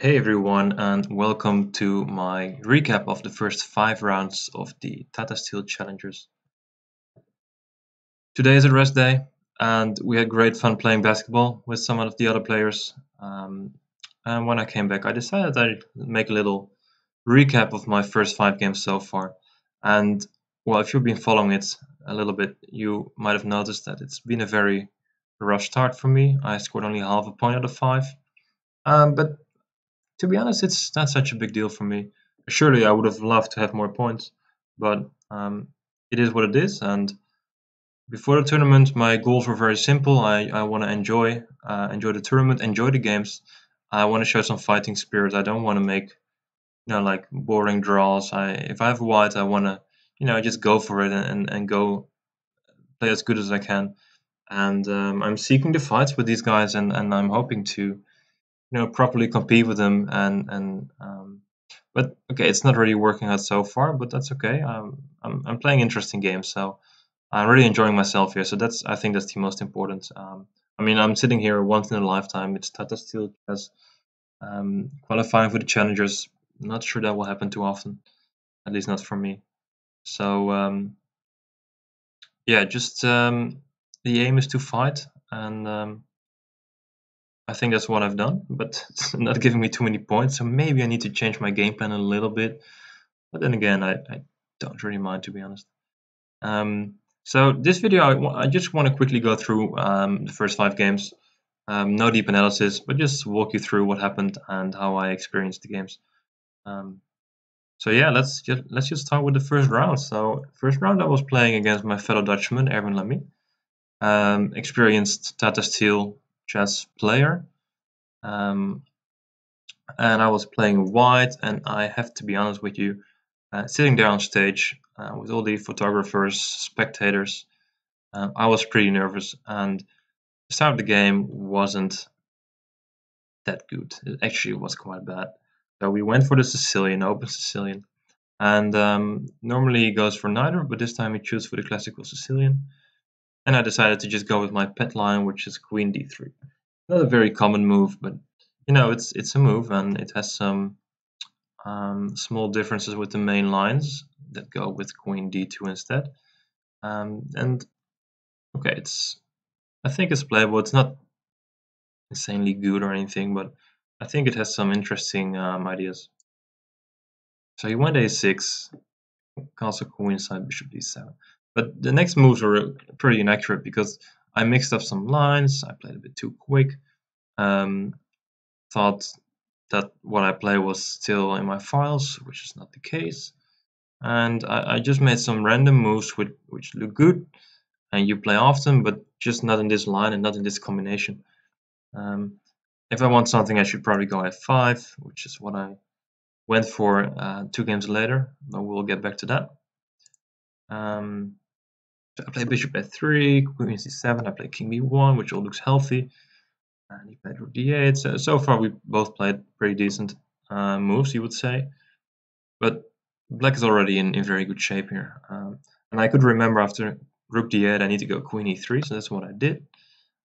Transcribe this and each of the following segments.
Hey everyone, and welcome to my recap of the first 5 rounds of the Tata Steel Challengers. Today is a rest day, and we had great fun playing basketball with some of the other players. And when I came back, I decided I'd make a little recap of my first 5 games so far. And well, if you've been following it a little bit, you might have noticed that it's been a very rough start for me. I scored only half a point out of 5. But to be honest, it's not such a big deal for me. Surely I would have loved to have more points, but it is what it is. And before the tournament, my goals were very simple. I want to enjoy the tournament, enjoy the games. I want to show some fighting spirit. I don't want to make like boring draws. If I have a white, I want to just go for it and go play as good as I can. And I'm seeking the fights with these guys, and I'm hoping to properly compete with them and but okay, it's not really working out so far, but that's okay. I'm playing interesting games, so I'm really enjoying myself here. So I think that's the most important. I mean, I'm sitting here once in a lifetime. It's Tata Steel Chess qualifying for the challengers. Not sure that will happen too often, at least not for me. So yeah, just the aim is to fight, and I think that's what I've done, but it's not giving me too many points. So maybe I need to change my game plan a little bit. But then again, I don't really mind, to be honest. So this video, I just want to quickly go through the first 5 games. No deep analysis, but just walk you through what happened and how I experienced the games. So yeah, let's just start with the first round. So first round, I was playing against my fellow Dutchman, Erwin, experienced Tata Steel chess player. Um, and I was playing white, and I have to be honest with you, sitting there on stage with all the photographers, spectators, I was pretty nervous, and the start of the game wasn't that good. It actually was quite bad. So we went for the Sicilian, open Sicilian, and normally he goes for neither, but this time he chose for the classical Sicilian, and I decided to just go with my pet line, which is Queen D3. Not a very common move, but it's a move, and it has some small differences with the main lines that go with Queen D2 instead. And okay, I think it's playable. It's not insanely good or anything, but I think it has some interesting ideas. So he went A6, castle queen side, bishop D7. But the next moves were pretty inaccurate because I mixed up some lines. I played a bit too quick. Thought that what I played was still in my files, which is not the case. And I just made some random moves which look good and you play often, but just not in this line and not in this combination. If I want something, I should probably go f5, which is what I went for 2 games later, but we'll get back to that. So I play bishop f3, queen c7, I play king b1, which all looks healthy, and he played rook d8. So far we both played pretty decent moves, you would say, but black is already in very good shape here. And I could remember after rook d8 I need to go queen e3, so that's what I did,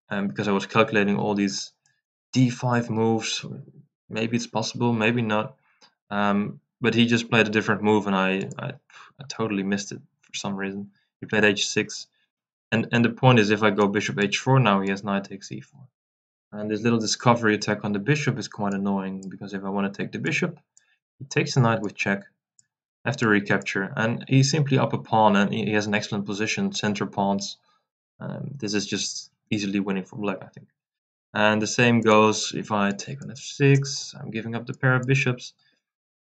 because I was calculating all these d5 moves. Maybe it's possible, maybe not. But he just played a different move, and I totally missed it for some reason. He played h6, and the point is, if I go bishop h4 now, he has knight takes e4. And this little discovery attack on the bishop is quite annoying, because if I want to take the bishop, he takes the knight with check. I have to recapture, and he's simply up a pawn, and he has an excellent position, center pawns. This is just easily winning for black, I think. And the same goes if I take on f6. I'm giving up the pair of bishops,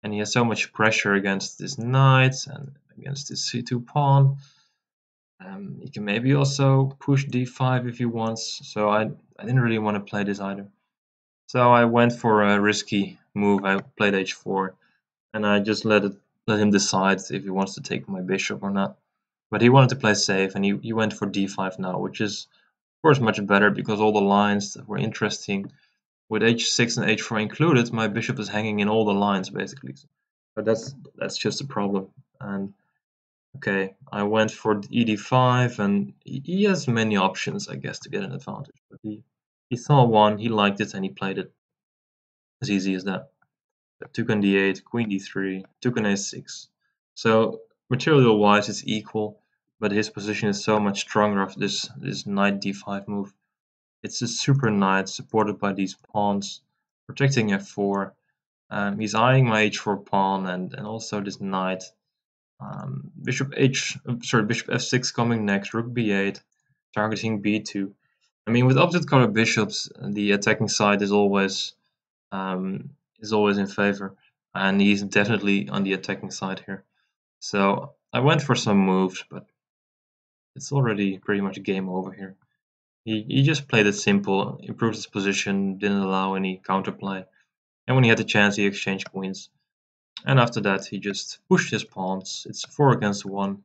and he has so much pressure against this knight and against this c2 pawn. He can maybe also push d5 if he wants, so I didn't really want to play this either. So I went for a risky move. I played h4, and I just let him decide if he wants to take my bishop or not. But he wanted to play safe, and he went for d5 now, which is of course much better because all the lines that were interesting with h6 and h4 included, my bishop is hanging in all the lines basically. But that's just a problem. And okay, I went for ed5, and he has many options, I guess, to get an advantage. But he saw one, he liked it, and he played it. As easy as that. Took on d8, queen d3, took on a6. So material-wise, it's equal, but his position is so much stronger after this knight d5 move. It's a super knight supported by these pawns, protecting f4. He's eyeing my h4 pawn and also this knight. Bishop f6 coming next, rook b8, targeting b2. I mean, with opposite-colored bishops, the attacking side is always in favor, and he's definitely on the attacking side here. So I went for some moves, but it's already pretty much game over here. He just played it simple, improved his position, didn't allow any counterplay, and when he had the chance, he exchanged queens. And after that, he just pushed his pawns. It's 4 against 1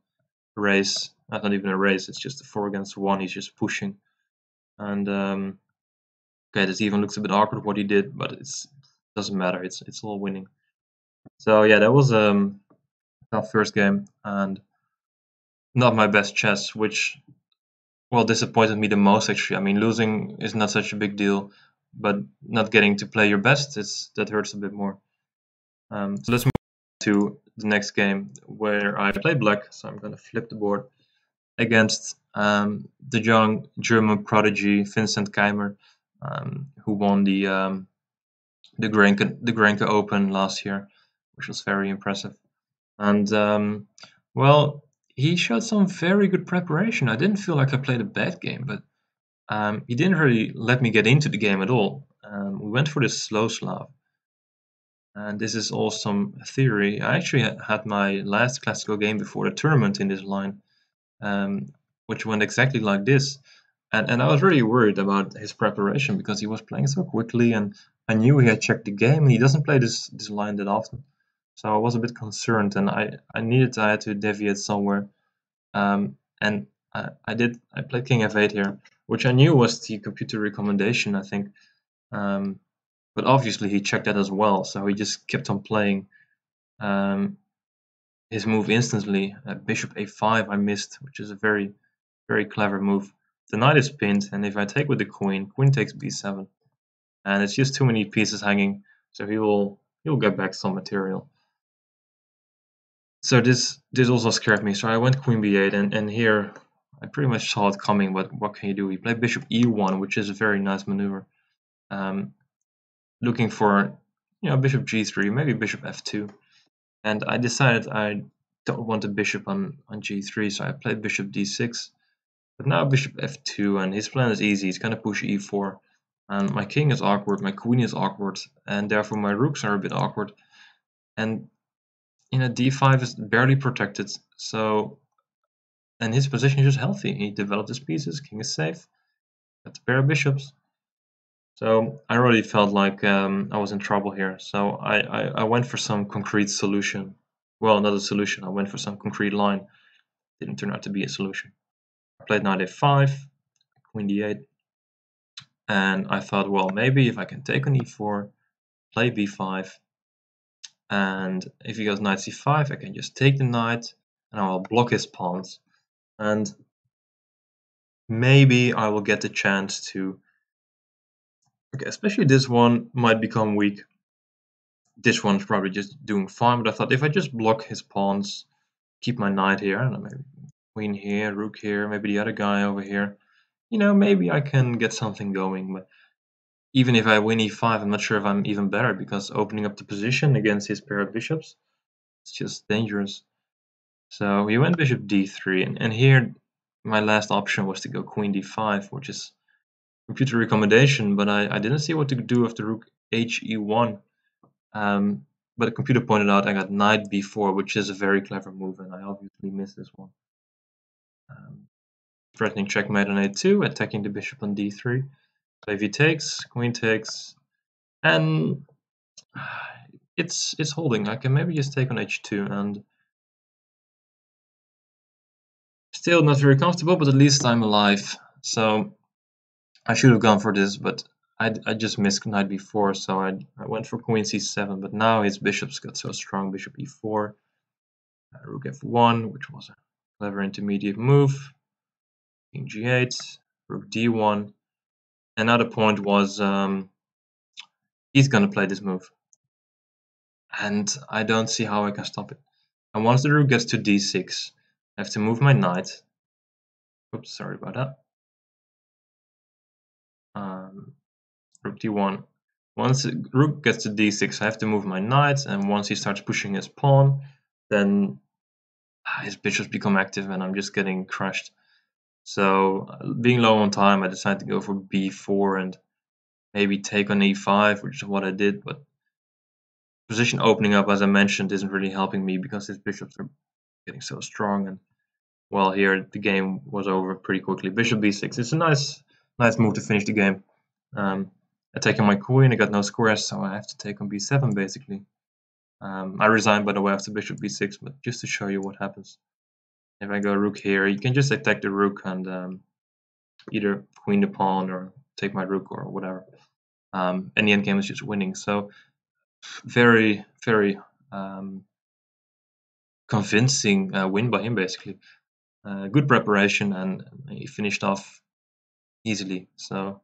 race. Not even a race, it's just a 4 against 1. He's just pushing. And okay, this even looks a bit awkward what he did, but it doesn't matter. It's all winning. So yeah, that was tough first game and not my best chess, which well disappointed me the most actually. I mean, losing is not such a big deal, but not getting to play your best that hurts a bit more. So let's move to the next game where I play black. So I'm gonna flip the board against the young German prodigy Vincent Keymer, who won the Grenke Open last year, which was very impressive. And well, he showed some very good preparation. I didn't feel like I played a bad game, but he didn't really let me get into the game at all. We went for this slow Slav. And this is all some theory. I actually had my last classical game before the tournament in this line, which went exactly like this. And I was really worried about his preparation because he was playing so quickly, and I knew he had checked the game, and he doesn't play this line that often. So I was a bit concerned, and I had to deviate somewhere. And I played King f8 here, which I knew was the computer recommendation, I think. But obviously he checked that as well, so he just kept on playing his move instantly. Bishop a5 I missed, which is a very, very clever move. The knight is pinned, and if I take with the queen takes b7. And it's just too many pieces hanging, so he'll get back some material. So this also scared me, so I went queen b8, and here I pretty much saw it coming, but what can you do? He played bishop e1, which is a very nice maneuver. Looking for, bishop g3, maybe bishop f2. And I decided I don't want a bishop on g3, so I played bishop d6. But now bishop f2, and his plan is easy. He's gonna push e4. And my king is awkward, my queen is awkward, and therefore my rooks are a bit awkward. And d5 is barely protected, so and his position is just healthy. He developed his pieces, king is safe, got the pair of bishops. So I already felt like I was in trouble here. So I went for some concrete solution. Well, not a solution. I went for some concrete line. Didn't turn out to be a solution. I played knight a5, queen d8, and I thought, well, maybe if I can take on e4, play b5, and if he goes knight c5, I can just take the knight, and I will block his pawns, and maybe I will get the chance to. Okay, especially this one might become weak. This one's probably just doing fine, but I thought if I just block his pawns, keep my knight here, I don't know, maybe queen here, rook here, maybe the other guy over here, maybe I can get something going. But even if I win e5, I'm not sure if I'm even better, because opening up the position against his pair of bishops, it's just dangerous. So he went bishop d3, and here my last option was to go queen d5, which is computer recommendation, but I didn't see what to do with the rook he1. But the computer pointed out I got knight b4, which is a very clever move, and I obviously missed this one. Threatening checkmate on a2, attacking the bishop on d3. So if he takes, queen takes, and it's holding. I can maybe just take on h2, and still not very comfortable, but at least I'm alive. So I should have gone for this, but I just missed knight b4, so I went for queen c7, but now his bishops got so strong. Bishop e4, rook f1, which was a clever intermediate move, king g8, rook d1, and now the point was he's gonna play this move. and I don't see how I can stop it. And once the rook gets to d6, I have to move my knight. Oops, sorry about that. Rook d1. Once rook gets to d6, I have to move my knight, and once he starts pushing his pawn, then his bishops become active and I'm just getting crushed. So being low on time, I decided to go for b4 and maybe take on e5, which is what I did, but position opening up, as I mentioned, isn't really helping me because his bishops are getting so strong, and well, here the game was over pretty quickly. Bishop b6. It's a nice move to finish the game. I take on my queen, I got no squares, so I have to take on b7 basically. I resigned, by the way, after bishop b6, but just to show you what happens. If I go rook here, you can just attack the rook and either queen the pawn or take my rook or whatever. And the endgame is just winning. So very, very convincing win by him basically. Good preparation, and he finished off easily. So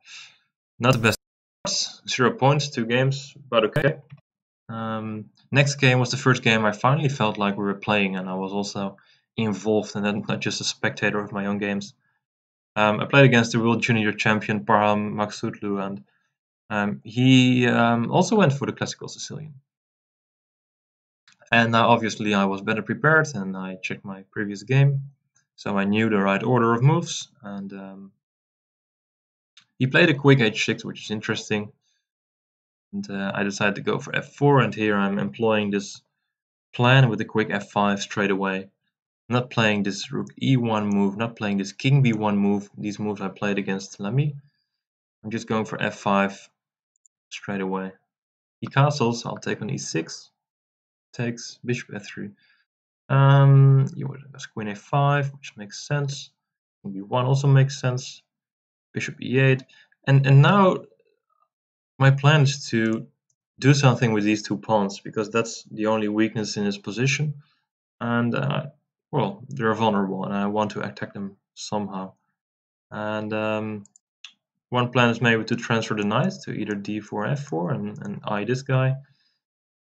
not the best. 0 points, 2 games, but okay. Next game was the first game I finally felt like we were playing, and I was also involved and not just a spectator of my own games. I played against the world junior champion Parham Maghsoodloo, and he also went for the classical Sicilian. And now obviously I was better prepared, and I checked my previous game, so I knew the right order of moves, and he played a quick h6, which is interesting. And I decided to go for f4, and here I'm employing this plan with a quick f5 straight away. Not playing this rook e1 move, not playing this king b1 move, these moves I played against Lamy. I'm just going for f5 straight away. He castles, I'll take on e6, takes, bishop f3. You would have queen a5, which makes sense. King b1 also makes sense. Bishop e8. And now my plan is to do something with these two pawns, because that's the only weakness in his position. And well, they're vulnerable, and I want to attack them somehow. And one plan is maybe to transfer the knight to either d4, f4, and eye this guy.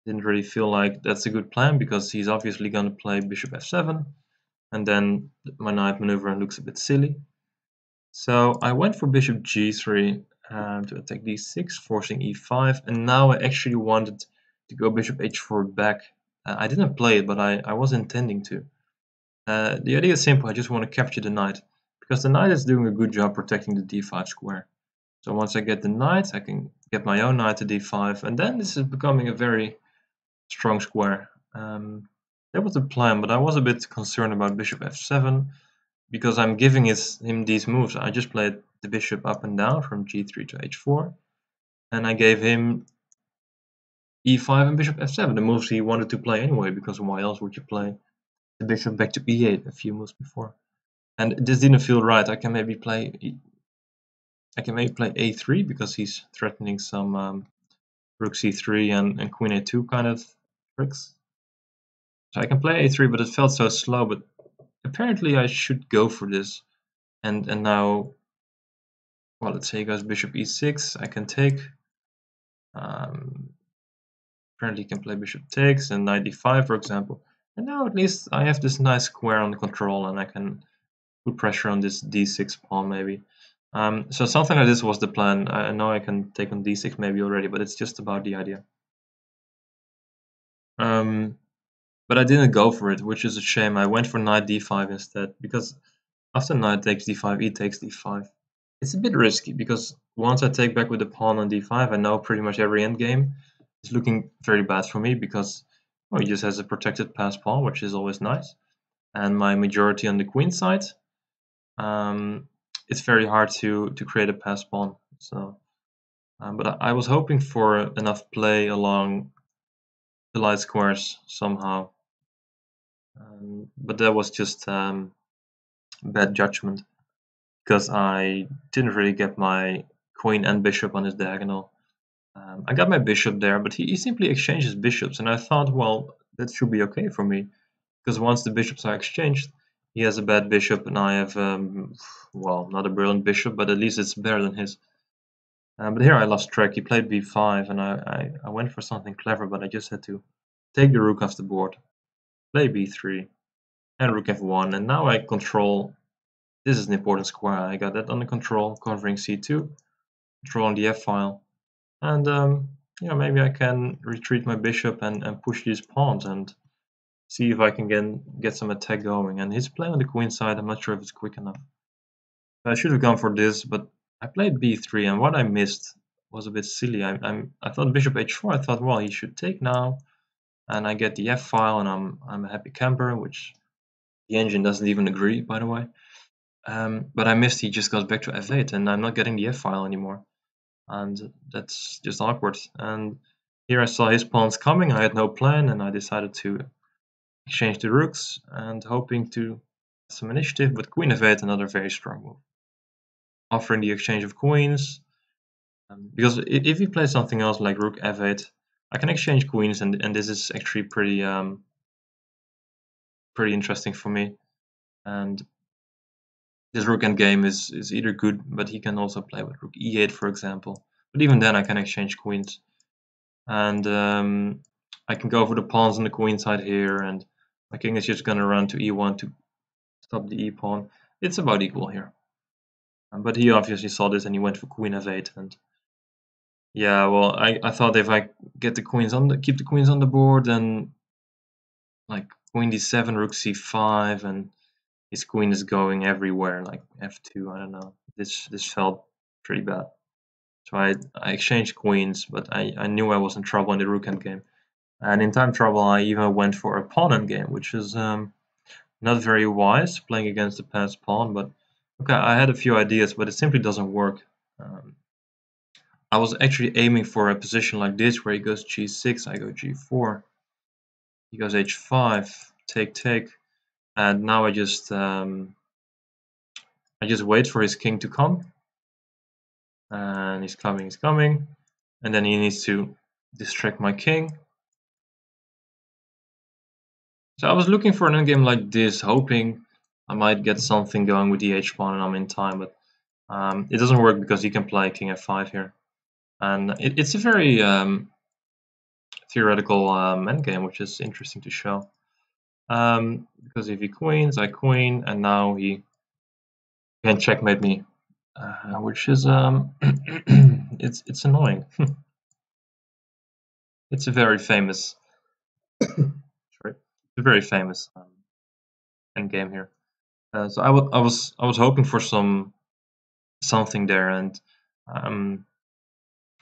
Didn't really feel like that's a good plan, because he's obviously going to play bishop f7, and then my knight maneuver looks a bit silly. So I went for bishop g3 to attack d6, forcing e5, and now I actually wanted to go bishop h4 back. I didn't play it, but I was intending to. The idea is simple. I just want to capture the knight, because the knight is doing a good job protecting the d5 square. So once I get the knight, I can get my own knight to d5, and then this is becoming a very strong square. That was the plan, but I was a bit concerned about bishop f7, because I'm giving him these moves. I just played the bishop up and down from g3 to h4, and I gave him e5 and bishop f7, the moves he wanted to play anyway, because why else would you play the bishop back to e8 a few moves before? And this didn't feel right. I can maybe play a3, because he's threatening some rook c3 and queen a2 kind of tricks. So I can play a3, but it felt so slow. But apparently I should go for this. And now, well, let's say he goes bishop e6. I can take. Apparently he can play bishop takes and knight d5, for example. And now at least I have this nice square under control, and I can put pressure on this d6 pawn maybe. So something like this was the plan. I know I can take on d6 maybe already, but it's just about the idea. But I didn't go for it, which is a shame. I went for knight d5 instead, because after knight takes d5, e takes d5. It's a bit risky, because once I take back with the pawn on d5, I know pretty much every endgame is looking very bad for me, because well, he just has a protected pass pawn, which is always nice. And my majority on the queen side, it's very hard to create a pass pawn. So, but I was hoping for enough play along the light squares somehow. But that was just bad judgment, because I didn't really get my queen and bishop on his diagonal. I got my bishop there, but he simply exchanges bishops, and I thought, well, that should be okay for me, because once the bishops are exchanged, he has a bad bishop, and I have, well, not a brilliant bishop, but at least it's better than his. But here I lost track. He played b5, and I went for something clever, but I just had to take the rook off the board, play b3, and rook f1, and now I control. This is an important square. I got that under control, covering c2, controlling the f-file, and maybe I can retreat my bishop and push these pawns and see if I can get some attack going. And he's playing on the queen side. I'm not sure if it's quick enough. I should have gone for this, but I played b3, and what I missed was a bit silly. I thought bishop h4. I thought, well, he should take now, and I get the f-file, and I'm a happy camper, which the engine doesn't even agree, by the way. But I missed. He just goes back to f8, and I'm not getting the f-file anymore, and that's just awkward. And here I saw his pawns coming. I had no plan, and I decided to exchange the rooks and hoping to get some initiative. But queen f8, another very strong move, offering the exchange of queens. Because if he plays something else like rook f8, I can exchange queens, and this is actually pretty interesting for me. And this rook endgame is either good, but he can also play with rook e8, for example. But even then, I can exchange queens, and I can go for the pawns on the queen side here, and my king is just going to run to e1 to stop the e pawn. It's about equal here, but he obviously saw this and he went for queen f8, and yeah, well, I thought if I get the queens keep the queens on the board, then like queen d7, rook c5, and his queen is going everywhere, like f2. I don't know. This felt pretty bad. So I exchanged queens, but I knew I was in trouble in the rook endgame. And in time trouble, I even went for a pawn endgame, which is not very wise, playing against the Paehtz pawn. But okay, I had a few ideas, but it simply doesn't work. I was actually aiming for a position like this, where he goes g6, I go g4, he goes h5, take, and now I just wait for his king to come, and he's coming, and then he needs to distract my king. So I was looking for an endgame like this, hoping I might get something going with the h-pawn and I'm in time, but it doesn't work because he can play king f5 here. And it's a very theoretical endgame, which is interesting to show. Because if he queens, I queen, and now he can checkmate me, which is it's annoying. It's a very famous, sorry, it's a very famous endgame here. So I was hoping for something there, and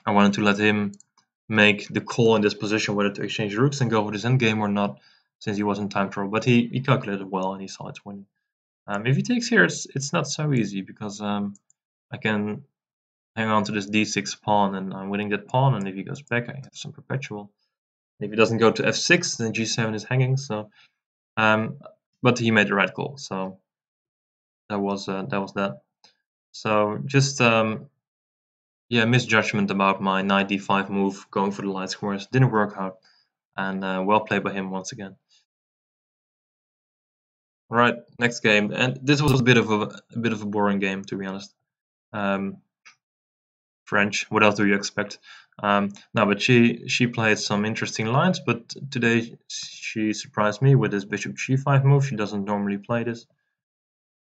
I wanted to let him make the call in this position whether to exchange rooks and go for this endgame or not, since he was in time trouble. But he calculated well and he saw it's winning. If he takes here, it's not so easy, because I can hang on to this d6 pawn and I'm winning that pawn, and if he goes back, I have some perpetual. If he doesn't go to f6, then g7 is hanging. So, but he made the right call, so that was that. So just misjudgment about my knight d5 move, going for the light squares. Didn't work out, and well played by him once again. All right, next game, and this was a bit of a boring game, to be honest. French. What else do you expect? No, but she played some interesting lines, but today she surprised me with this bishop g5 move. She doesn't normally play this,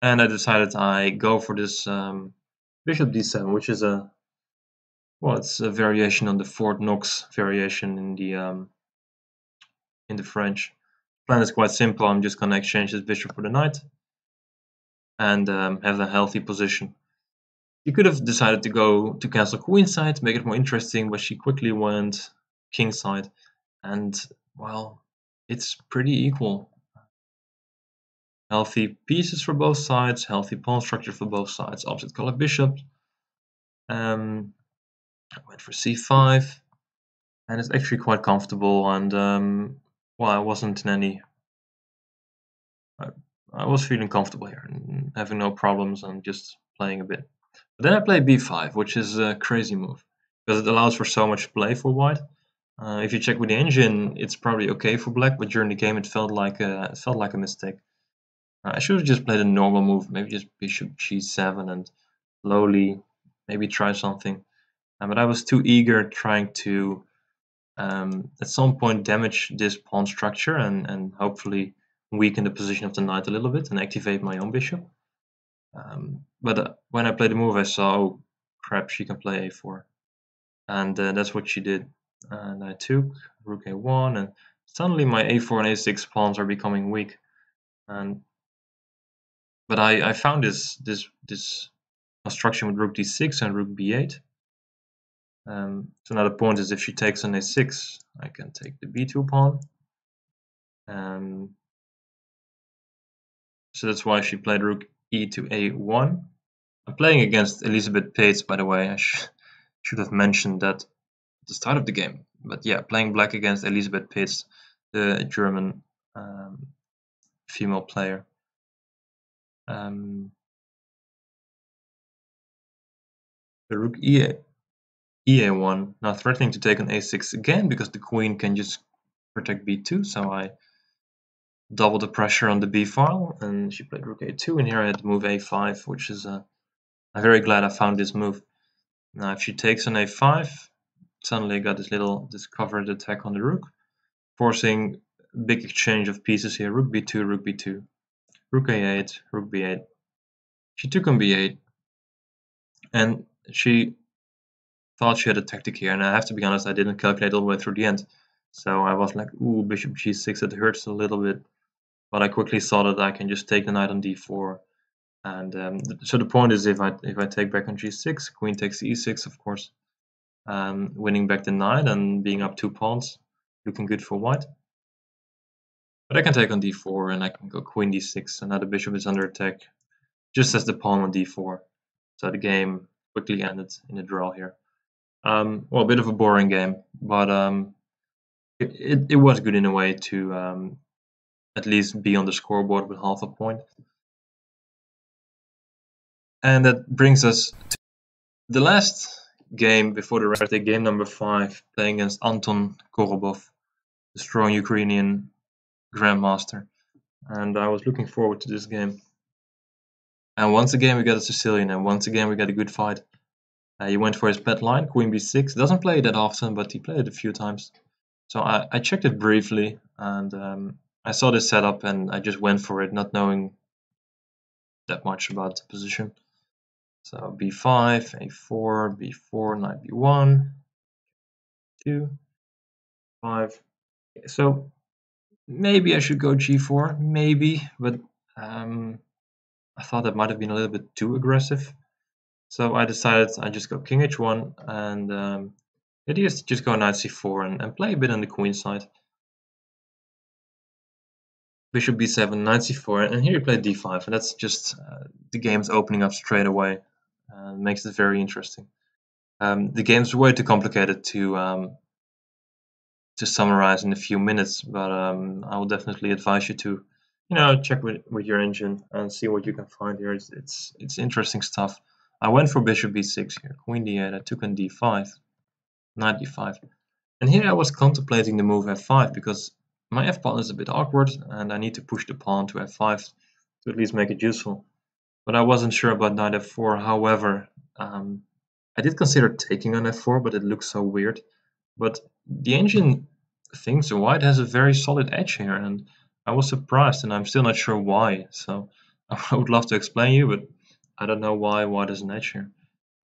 and I decided I go for this bishop d7, which is it's a variation on the Fort Knox variation in the French. The plan is quite simple. I'm just gonna exchange this bishop for the knight and have a healthy position. You could have decided to go to castle queenside, make it more interesting, but she quickly went kingside, and well, it's pretty equal. Healthy pieces for both sides, healthy pawn structure for both sides, opposite color bishops. I went for c5, and it's actually quite comfortable, and I wasn't in any. I was feeling comfortable here, and having no problems, and just playing a bit. But then I played b5, which is a crazy move, because it allows for so much play for white. If you check with the engine, it's probably okay for black, but during the game it felt like a mistake. I should have just played a normal move, maybe just bishop g7 and slowly maybe try something. But I was too eager trying to at some point damage this pawn structure and hopefully weaken the position of the knight a little bit and activate my own bishop. But when I played the move, I saw, oh crap, she can play a4. And that's what she did. And I took rook a1, and suddenly my a4 and a6 pawns are becoming weak. But I found this construction with rook d6 and rook b8. So now the point is, if she takes on a6, I can take the b2 pawn. So that's why she played rook e to a1. I'm playing against Elisabeth Paehtz, by the way. I should have mentioned that at the start of the game. But yeah, playing black against Elisabeth Paehtz, the German female player. The rook ea1, now threatening to take on a6 again because the queen can just protect b2. So I double the pressure on the b file, and she played rook a2, and here I had to move a5, which is I'm very glad I found this move. Now if she takes on a5, suddenly I got this covered attack on the rook, forcing a big exchange of pieces here. Rook b2, rook b2, rook a8, rook b8. She took on b8, and she thought she had a tactic here, and I have to be honest, I didn't calculate all the way through the end. So I was like, ooh, bishop g6, it hurts a little bit. But I quickly saw that I can just take the knight on d4. And so the point is, if I take back on g6, queen takes e6, of course, winning back the knight and being up 2 pawns, looking good for white. But I can take on d4, and I can go queen d6, and now the bishop is under attack, just as the pawn on d4. So the game quickly ended in a draw here. Well, a bit of a boring game, but it was good in a way to at least be on the scoreboard with half a point. And that brings us to the last game before the rest day, game number 5, playing against Anton Korobov, the strong Ukrainian grandmaster. And I was looking forward to this game. And once again we got a Sicilian, and once again we got a good fight. He went for his pet line, queen b6. Doesn't play it that often, but he played it a few times. So I checked it briefly, and I saw this setup, and I just went for it, not knowing that much about the position. So b5, a4, b4, knight b1, 2, 5. So maybe I should go g4, maybe, but I thought that might have been a little bit too aggressive. So I decided I just go king h1, and the idea is to just go knight c4 and play a bit on the queen side. Bishop b7, knight c4, and here you play d5, and that's just the game's opening up straight away. Makes it very interesting. The game's way too complicated to summarize in a few minutes, but I will definitely advise you to, check with your engine and see what you can find here. It's interesting stuff. I went for bishop b6 here, queen d8, I took on d5, knight d5, and here I was contemplating the move f5 because my f pawn is a bit awkward, and I need to push the pawn to f5 to at least make it useful. But I wasn't sure about knight f4. However, I did consider taking on f4, but it looks so weird. But the engine thinks white has a very solid edge here, and I was surprised, and I'm still not sure why. So I would love to explain you, but I don't know why white has an edge here.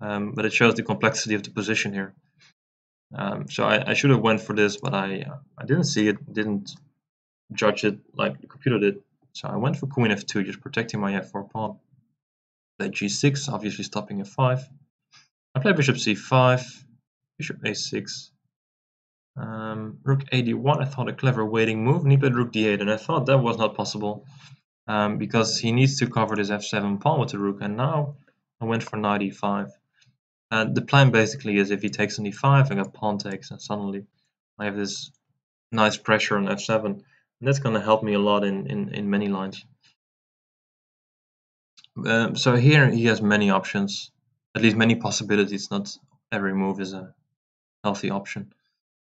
But it shows the complexity of the position here. So I should have went for this, but I didn't see it, didn't judge it like the computer did. So I went for queen f2, just protecting my f4 pawn. Play g6, obviously stopping f5. I play bishop c5, bishop a6, rook ad1. I thought a clever waiting move, and he played rook d8, and I thought that was not possible because he needs to cover this f7 pawn with the rook, and now I went for knight e5. And the plan basically is if he takes on e5, I got pawn takes, and suddenly I have this nice pressure on f7, and that's going to help me a lot in many lines. So here he has many options, at least many possibilities. Not every move is a healthy option.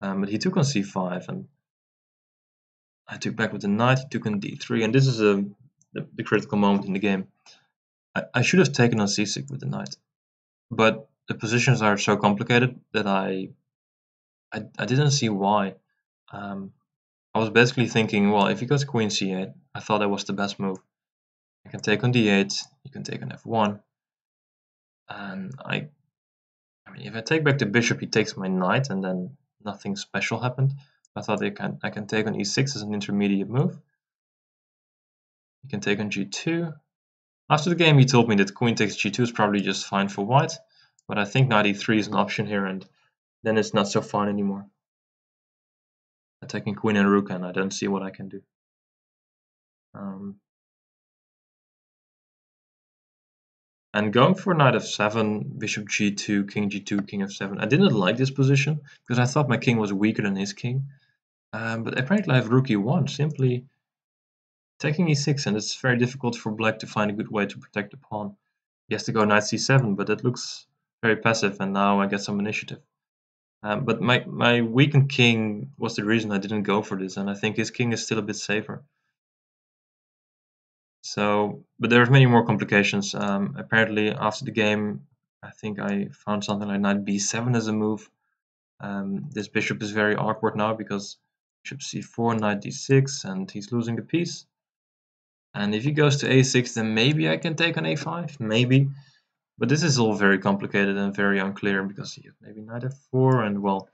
But he took on c5, and I took back with the knight. He took on d3, and this is the critical moment in the game. I should have taken on c6 with the knight, but the positions are so complicated that I I didn't see why. Um, I was basically thinking, well, if he goes queen c8, I thought that was the best move. I can take on d8, you can take on f1, and I mean, if I take back the bishop, he takes my knight, and then nothing special happened. I thought I can take on e6 as an intermediate move. You can take on g2. After the game, he told me that queen takes g2 is probably just fine for white, but I think knight e3 is an option here, and then it's not so fine anymore. Attacking queen and rook, and I don't see what I can do. And going for knight f7, bishop g2, king g2, king f7. I didn't like this position because I thought my king was weaker than his king. But apparently I have rook e1, simply taking e6, and it's very difficult for black to find a good way to protect the pawn. He has to go knight c7, but it looks very passive, and now I get some initiative. But my weakened king was the reason I didn't go for this, and I think his king is still a bit safer. So, but there's many more complications. Apparently, after the game, I think I found something like knight b7 as a move. This bishop is very awkward now because bishop c4, knight d6, and he's losing the piece. And if he goes to a6, then maybe I can take on a5, maybe. But this is all very complicated and very unclear because he has maybe knight f4, and well,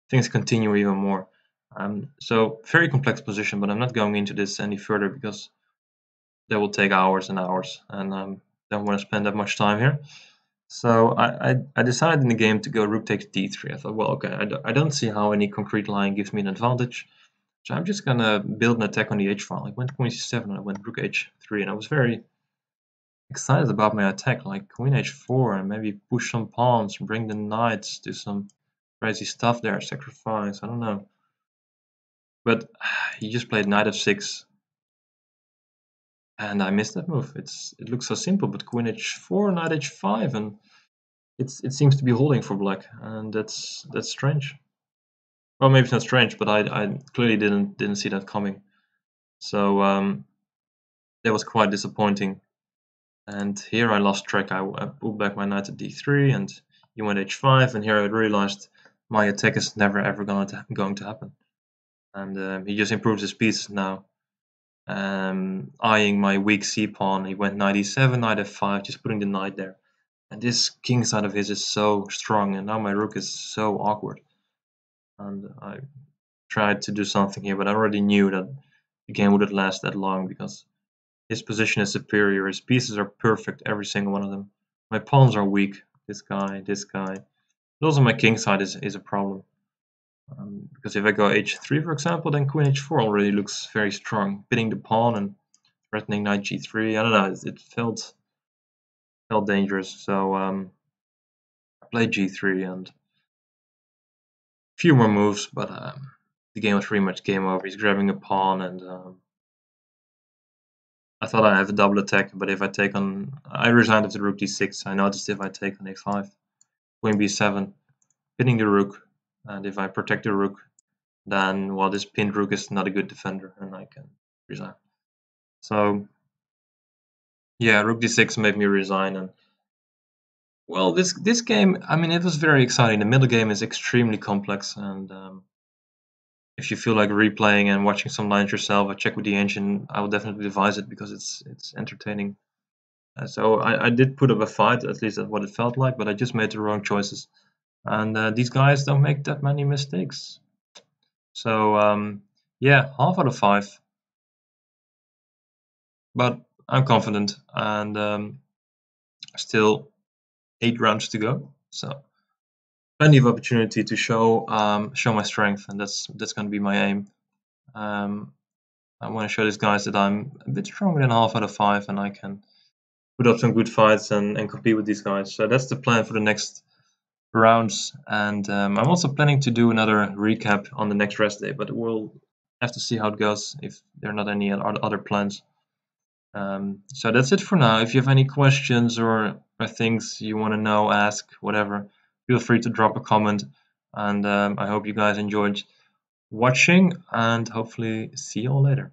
things continue even more. So very complex position, but I'm not going into this any further because that will take hours and hours, and don't want to spend that much time here. So I decided in the game to go rook takes d3. I thought, well, okay, I don't see how any concrete line gives me an advantage, so I'm just gonna build an attack on the h file. I went queen c7 and I went rook h3, and I was very excited about my attack, like queen h4 and maybe push some pawns, bring the knights, do some crazy stuff there, sacrifice, I don't know. But he just played knight f6, and I missed that move. It looks so simple, but queen h4, knight h5, and it seems to be holding for black, and that's strange. Well, maybe it's not strange, but I clearly didn't see that coming. So that was quite disappointing. And here I lost track. I pulled back my knight to d3, and he went h5, and here I realized my attack is never ever going to happen. And he just improves his pieces now. Eyeing my weak c pawn, he went knight e7, knight f5, just putting the knight there. And this king side of his is so strong, and now my rook is so awkward. And I tried to do something here, but I already knew that the game wouldn't last that long because his position is superior. His pieces are perfect, every single one of them. My pawns are weak. This guy, this guy. But also my king side is a problem. Because if I go h3, for example, then queen h4 already looks very strong, pitting the pawn and threatening knight g3. I don't know. It felt dangerous. So I played g3 and a few more moves, but the game was pretty much game over. He's grabbing a pawn, and I thought I have a double attack, but if I take on, I resigned after rook d6. I noticed if I take on a5, queen b7, pinning the rook, and if I protect the rook, then well, this pinned rook is not a good defender, and I can resign. So yeah, rook d6 made me resign, and well, this game, I mean, it was very exciting. The middle game is extremely complex, and if you feel like replaying and watching some lines yourself, or check with the engine, I will definitely advise it because it's entertaining. So I did put up a fight, at least that's what it felt like, but I just made the wrong choices. And these guys don't make that many mistakes. So yeah, half out of 5. But I'm confident, and still 8 rounds to go. So plenty of opportunity to show my strength, and that's going to be my aim. I want to show these guys that I'm a bit stronger than half out of 5, and I can put up some good fights and compete with these guys. So that's the plan for the next rounds, and I'm also planning to do another recap on the next rest day, but we'll have to see how it goes if there are not any other plans. So that's it for now. If you have any questions or things you want to know, ask, whatever, feel free to drop a comment, and I hope you guys enjoyed watching, and hopefully see you all later.